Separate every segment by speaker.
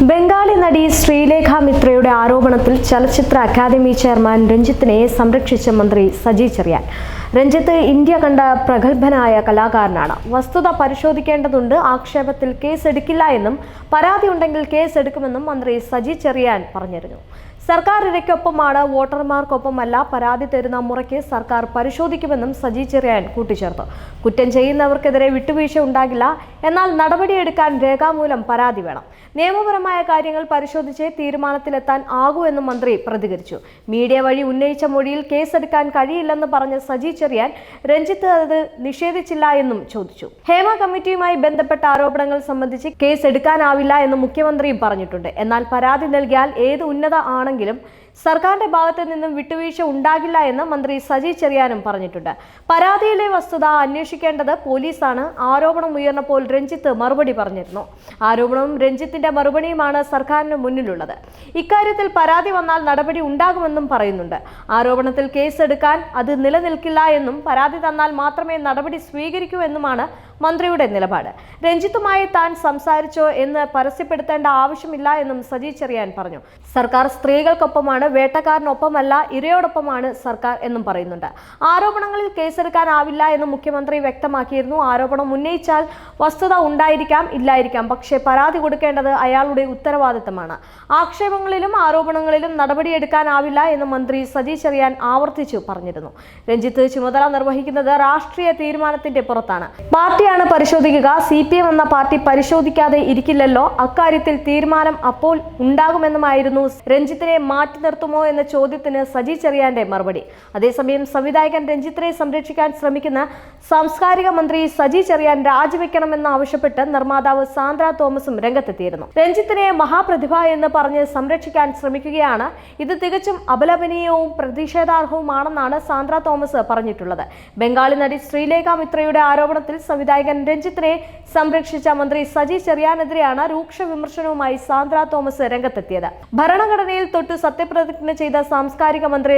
Speaker 1: ബംഗാളി നടി ശ്രീലേഖ മിത്രയുടെ ആരോപണത്തിൽ ചലച്ചിത്ര അക്കാദമി ചെയർമാൻ രഞ്ജിത്തിനെ സംരക്ഷിച്ച മന്ത്രി സജി ചെറിയാൻ. രഞ്ജിത്ത് ഇന്ത്യ കണ്ട പ്രഗത്ഭനായ കലാകാരനാണ്. വസ്തുത പരിശോധിക്കേണ്ടതുണ്ട്. ആക്ഷേപത്തിൽ കേസെടുക്കില്ല എന്നും പരാതിയുണ്ടെങ്കിൽ കേസെടുക്കുമെന്നും മന്ത്രി സജി ചെറിയാൻ പറഞ്ഞിരുന്നു. സർക്കാർ ഇരയ്ക്കൊപ്പമാണ്, വോട്ടർമാർക്കൊപ്പമല്ല. പരാതി തരുന്ന മുറയ്ക്ക് സർക്കാർ പരിശോധിക്കുമെന്നും സജി ചെറിയാൻ കൂട്ടിച്ചേർത്തു. കുറ്റം ചെയ്യുന്നവർക്കെതിരെ വിട്ടുവീഴ്ച ഉണ്ടാകില്ല. എന്നാൽ നടപടിയെടുക്കാൻ രേഖാമൂലം പരാതി വേണം. നിയമപരമായ കാര്യങ്ങൾ പരിശോധിച്ച് തീരുമാനത്തിലെത്താൻ ആകൂ എന്നും മന്ത്രി പ്രതികരിച്ചു. മീഡിയ വഴി ഉന്നയിച്ച മൊഴിയിൽ കേസെടുക്കാൻ കഴിയില്ലെന്ന് പറഞ്ഞ സജി ചെറിയാൻ രഞ്ജിത്ത് അത് നിഷേധിച്ചില്ല എന്നും ചോദിച്ചു. ഹേമ കമ്മിറ്റിയുമായി ബന്ധപ്പെട്ട ആരോപണങ്ങൾ സംബന്ധിച്ച് കേസ് എടുക്കാനാവില്ല എന്ന് മുഖ്യമന്ത്രിയും പറഞ്ഞിട്ടുണ്ട്. എന്നാൽ പരാതി നൽകിയാൽ ഏത് ഉന്നത ആണെങ്കിലും സർക്കാരിന്റെ ഭാഗത്തു നിന്നും വിട്ടുവീഴ്ച ഉണ്ടാകില്ല എന്ന് മന്ത്രി സജി ചെറിയാനും പറഞ്ഞിട്ടുണ്ട്. പരാതിയിലെ വസ്തുത അന്വേഷിക്കേണ്ടത് പോലീസാണ്. ആരോപണം ഉയർന്നപ്പോൾ രഞ്ജിത്ത് മറുപടി പറഞ്ഞിരുന്നു. ആരോപണവും രഞ്ജിത്തിന്റെ മറുപടിയുമാണ് സർക്കാരിന് മുന്നിലുള്ളത്. ഇക്കാര്യത്തിൽ പരാതി വന്നാൽ നടപടി ഉണ്ടാകുമെന്നും പറയുന്നുണ്ട്. ആരോപണത്തിൽ കേസെടുക്കാൻ അത് നിലനിൽക്കില്ല എന്നും പരാതി തന്നാൽ മാത്രമേ നടപടി സ്വീകരിക്കൂ എന്നുമാണ് മന്ത്രിയുടെ നിലപാട്. രഞ്ജിത്തുമായി താൻ സംസാരിച്ചോ എന്ന് പരസ്യപ്പെടുത്തേണ്ട ആവശ്യമില്ല എന്നും സജി ചെറിയാൻ പറഞ്ഞു. സർക്കാർ സ്ത്രീകൾക്കൊപ്പമാണ്, വേട്ടക്കാരനൊപ്പമല്ല, ഇരയോടൊപ്പമാണ് സർക്കാർ എന്നും പറയുന്നുണ്ട്. ആരോപണങ്ങളിൽ കേസെടുക്കാനാവില്ല എന്ന് മുഖ്യമന്ത്രി വ്യക്തമാക്കിയിരുന്നു. ആരോപണം ഉന്നയിച്ചാൽ വസ്തുത ഉണ്ടായിരിക്കാം, ഇല്ലായിരിക്കാം. പക്ഷേ പരാതി കൊടുക്കേണ്ടത് അയാളുടെ ഉത്തരവാദിത്തമാണ്. ആക്ഷേപങ്ങളിലും ആരോപണങ്ങളിലും നടപടിയെടുക്കാനാവില്ല എന്ന് മന്ത്രി സജി ചെറിയാൻ ആവർത്തിച്ചു പറഞ്ഞിരുന്നു. രഞ്ജിത്ത് ചുമതല നിർവഹിക്കുന്നത് രാഷ്ട്രീയ തീരുമാനത്തിന്റെ പുറത്താണ്. പാർട്ടിയാണ് പരിശോധിക്കുക. CPM എന്ന പാർട്ടി പരിശോധിക്കാതെ ഇരിക്കില്ലല്ലോ. അക്കാര്യത്തിൽ തീരുമാനം അപ്പോൾ ഉണ്ടാകുമെന്നുമായിരുന്നു രഞ്ജിത്തിനെ മാറ്റി നിർത്തുമോ എന്ന ചോദ്യത്തിന് സജി ചെറിയാന്റെ മറുപടി. അതേസമയം സംവിധായകൻ രഞ്ജിത്തിനെ സംരക്ഷിക്കാൻ ശ്രമിക്കുന്ന സാംസ്കാരിക മന്ത്രി സജി ചെറിയാൻ രാജിവെക്കണമെന്ന് ആവശ്യപ്പെട്ട് നിർമ്മാതാവ് സാന്ദ്ര തോമസും രംഗത്തെത്തിയിരുന്നു. രഞ്ജിത്തിനെ മഹാപ്രതിഭ എന്ന് പറഞ്ഞ് സംരക്ഷിക്കാൻ ശ്രമിക്കുകയാണ്. ഇത് തികച്ചും അപലപനീയവും പ്രതിഷേധാർഹവുമാണെന്നാണ് സാന്ദ്ര തോമസ് പറഞ്ഞിട്ടുള്ളത്. ബംഗാളി നടി ശ്രീലേഖ മിത്രയുടെ ആരോപണത്തിൽ സംവിധായകൻ രഞ്ജിത്തിനെ സംരക്ഷിച്ച മന്ത്രി സജി ചെറിയാനെതിരെയാണ് രൂക്ഷ വിമർശനവുമായി സാന്ദ്ര തോമസ് രംഗത്തെത്തിയത്. ഭരണഘടനയിൽ തൊട്ട് സത്യപ്രതിജ്ഞ ചെയ്ത സാംസ്കാരിക മന്ത്രി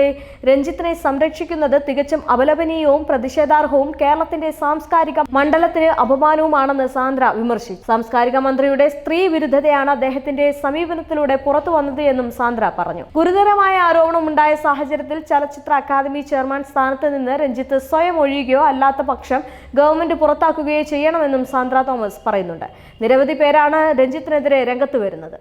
Speaker 1: രഞ്ജിത്തിനെ സംരക്ഷിക്കുന്നത് തികച്ചും അപലപനീയവും പ്രതിഷേധാർഹവും കേരളത്തിന്റെ സാംസ്കാരിക മണ്ഡലത്തിന് അപമാനവുമാണെന്ന് സാന്ദ്ര വിമർശിച്ചു. സാംസ്കാരിക മന്ത്രിയുടെ സ്ത്രീ വിരുദ്ധതയാണ് അദ്ദേഹത്തിന്റെ സമീപനത്തിലൂടെ പുറത്തു വന്നത് എന്നും സാന്ദ്ര പറഞ്ഞു. ഗുരുതരമായ ആരോപണം ഉണ്ടായ സാഹചര്യത്തിൽ ചലച്ചിത്ര അക്കാദമി ചെയർമാൻ സ്ഥാനത്ത് നിന്ന് രഞ്ജിത്ത് സ്വയം ഒഴിയുകയോ അല്ലാത്ത പക്ഷം ഗവൺമെന്റ് പുറത്താക്കുകയോ ചെയ്യണമെന്നും സാന്ദ്ര തോമസ് പറയുന്നുണ്ട്. നിരവധി പേരാണ് രഞ്ജിത്തിനെതിരെ രംഗത്ത് വരുന്നത്.